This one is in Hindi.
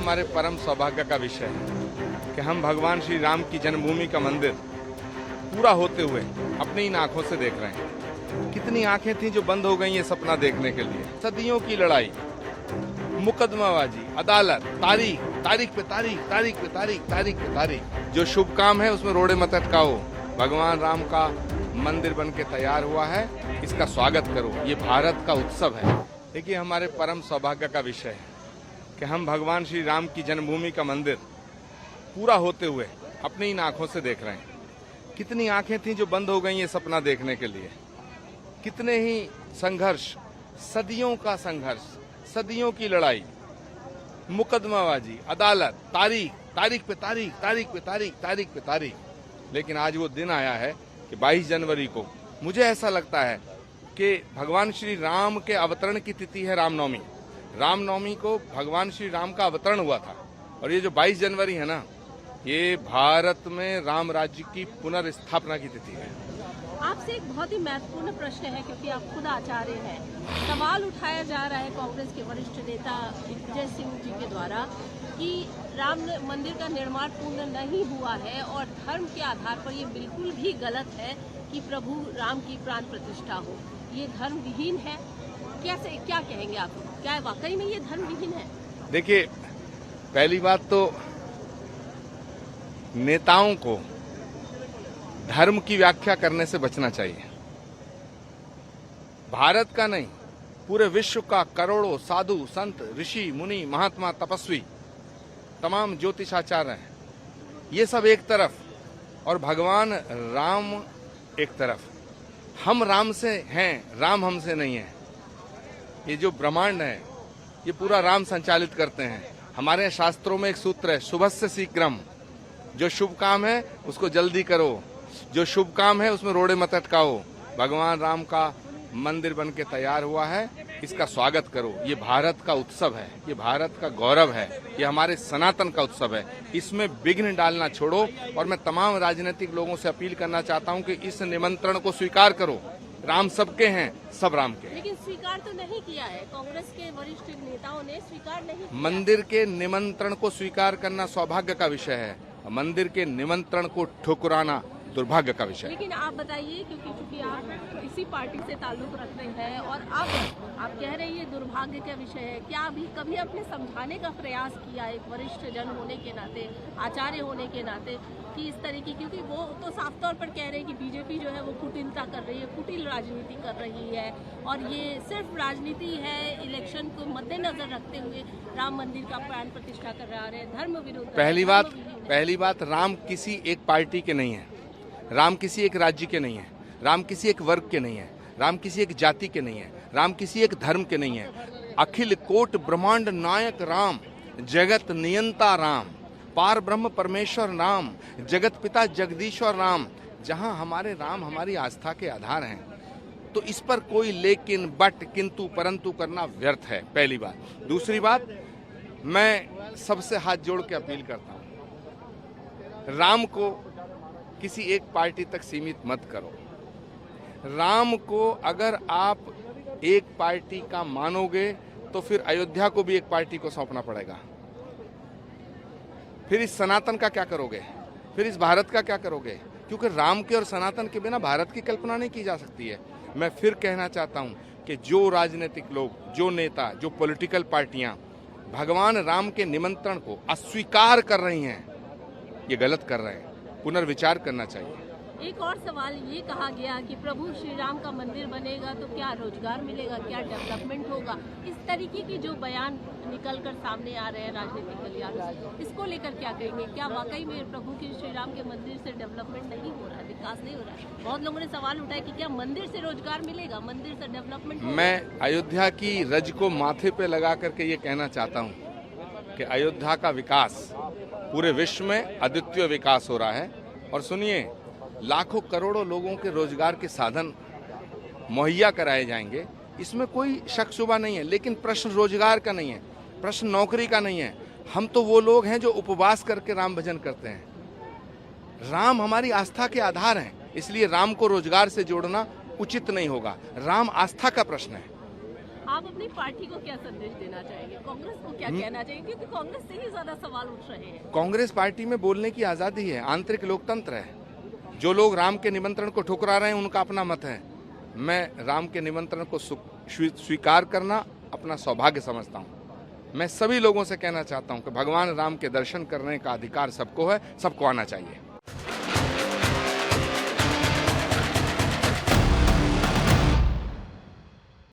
हमारे परम सौभाग्य का विषय है कि हम भगवान श्री राम की जन्मभूमि का मंदिर पूरा होते हुए अपनी इन आंखों से देख रहे हैं। कितनी आंखें थीं जो बंद हो गई ये सपना देखने के लिए। सदियों की लड़ाई, मुकदमाबाजी, अदालत, तारीख तारीख पे तारीख, तारीख पे तारीख, तारीख पे तारीख। जो शुभ काम है उसमें रोड़े मत अटकाओ। भगवान राम का मंदिर बन के तैयार हुआ है, इसका स्वागत करो। ये भारत का उत्सव है। देखिए, हमारे परम सौभाग्य का विषय है कि हम भगवान श्री राम की जन्मभूमि का मंदिर पूरा होते हुए अपनी इन आंखों से देख रहे हैं। कितनी आंखें थीं जो बंद हो गई ये सपना देखने के लिए। कितने ही संघर्ष, सदियों का संघर्ष, सदियों की लड़ाई, मुकदमाबाजी, अदालत, तारीख तारीख पे तारीख, तारीख पे तारीख, तारीख पे तारीख। लेकिन आज वो दिन आया है कि 22 जनवरी को मुझे ऐसा लगता है कि भगवान श्री राम के अवतरण की तिथि है रामनवमी। रामनवमी को भगवान श्री राम का अवतरण हुआ था और ये जो 22 जनवरी है ना, ये भारत में राम राज्य की पुनर्स्थापना की तिथि है। आपसे एक बहुत ही महत्वपूर्ण प्रश्न है, क्योंकि आप खुद आचार्य हैं। सवाल उठाया जा रहा है कांग्रेस के वरिष्ठ नेता दिग्विजय सिंह जी के द्वारा कि राम मंदिर का निर्माण पूर्ण नहीं हुआ है और धर्म के आधार पर ये बिल्कुल भी गलत है कि प्रभु राम की प्राण प्रतिष्ठा हो। ये धर्म विहीन है। कैसे, क्या कहेंगे आप? क्या वाकई में ये धर्म विहीन है? देखिए, पहली बात तो नेताओं को धर्म की व्याख्या करने से बचना चाहिए। भारत का नहीं, पूरे विश्व का करोड़ों साधु, संत, ऋषि, मुनि, महात्मा, तपस्वी, तमाम ज्योतिषाचार्य हैं। ये सब एक तरफ और भगवान राम एक तरफ। हम राम से हैं, राम हमसे नहीं है। ये जो ब्रह्मांड है ये पूरा राम संचालित करते हैं। हमारे शास्त्रों में एक सूत्र है, शुभस्य शीघ्रम। जो शुभ काम है उसको जल्दी करो, जो शुभ काम है उसमें रोड़े मत अटकाओ। भगवान राम का मंदिर बन के तैयार हुआ है, इसका स्वागत करो। ये भारत का उत्सव है, ये भारत का गौरव है, ये हमारे सनातन का उत्सव है। इसमें विघ्न डालना छोड़ो और मैं तमाम राजनीतिक लोगों से अपील करना चाहता हूं कि इस निमंत्रण को स्वीकार करो। राम सबके हैं, सब राम के। लेकिन स्वीकार तो नहीं किया है, कांग्रेस के वरिष्ठ नेताओं ने स्वीकार नहीं किया। मंदिर के निमंत्रण को स्वीकार करना सौभाग्य का विषय है, मंदिर के निमंत्रण को ठुकराना दुर्भाग्य का विषय। लेकिन आप बताइए, क्योंकि चूंकि आप इसी पार्टी से ताल्लुक रखते हैं और अब आप कह रहे हैं ये दुर्भाग्य का विषय है, क्या अभी कभी आपने समझाने का प्रयास किया एक वरिष्ठ जन होने के नाते, आचार्य होने के नाते, कि इस तरीके, क्योंकि वो तो साफ तौर पर कह रहे हैं कि बीजेपी जो है वो कुटिलता कर रही है, कुटिल राजनीति कर रही है और ये सिर्फ राजनीति है, इलेक्शन को मद्देनजर रखते हुए राम मंदिर का प्राण प्रतिष्ठा कर रहा है, धर्म विरोध। पहली बात, राम किसी एक पार्टी के नहीं है, राम किसी एक राज्य के नहीं है, राम किसी एक वर्ग के नहीं है, राम किसी एक जाति के नहीं है, राम किसी एक धर्म के नहीं है। अखिल कोट ब्रह्मांड नायक राम, जगत नियंता राम, पार ब्रह्म परमेश्वर राम, जगत पिता जगदीश्वर राम। जहां हमारे राम हमारी आस्था के आधार हैं, तो इस पर कोई लेकिन, बट, किंतु, परंतु करना व्यर्थ है, पहली बात। दूसरी बात, मैं सबसे हाथ जोड़ के अपील करता हूं, राम को किसी एक पार्टी तक सीमित मत करो। राम को अगर आप एक पार्टी का मानोगे तो फिर अयोध्या को भी एक पार्टी को सौंपना पड़ेगा। फिर इस सनातन का क्या करोगे? फिर इस भारत का क्या करोगे? क्योंकि राम के और सनातन के बिना भारत की कल्पना नहीं की जा सकती है। मैं फिर कहना चाहता हूं कि जो राजनीतिक लोग, जो नेता, जो पॉलिटिकल पार्टियां भगवान राम के निमंत्रण को अस्वीकार कर रही हैं, ये गलत कर रहे हैं, पुनर्विचार करना चाहिए। एक और सवाल ये कहा गया कि प्रभु श्री राम का मंदिर बनेगा तो क्या रोजगार मिलेगा, क्या डेवलपमेंट होगा? इस तरीके की जो बयान निकलकर सामने आ रहे हैं राजनीतिक गलियारों, इसको लेकर क्या कहेंगे? क्या वाकई में प्रभु के श्री राम के मंदिर से डेवलपमेंट नहीं हो रहा है, विकास नहीं हो रहा है? बहुत लोगों ने सवाल उठाया कि क्या मंदिर से रोजगार मिलेगा, मंदिर से डेवलपमेंट? मैं अयोध्या की रज को माथे पे लगा करके ये कहना चाहता हूँ कि अयोध्या का विकास पूरे विश्व में अद्वितीय विकास हो रहा है। और सुनिए, लाखों करोड़ों लोगों के रोजगार के साधन मुहैया कराए जाएंगे, इसमें कोई शक शुबा नहीं है। लेकिन प्रश्न रोजगार का नहीं है, प्रश्न नौकरी का नहीं है। हम तो वो लोग हैं जो उपवास करके राम भजन करते हैं। राम हमारी आस्था के आधार हैं, इसलिए राम को रोजगार से जोड़ना उचित नहीं होगा। राम आस्था का प्रश्न है। आप अपनी पार्टी को क्या संदेश देना चाहेंगे, कांग्रेस को क्या कहना चाहिए, क्योंकि कांग्रेस से ही ज्यादा सवाल उठ रहे हैं। कांग्रेस पार्टी में बोलने की आजादी है, आंतरिक लोकतंत्र है। जो लोग राम के निमंत्रण को ठुकरा रहे हैं उनका अपना मत है। मैं राम के निमंत्रण को स्वीकार करना अपना सौभाग्य समझता हूं। मैं सभी लोगों से कहना चाहता हूं कि भगवान राम के दर्शन करने का अधिकार सबको है, सबको आना चाहिए।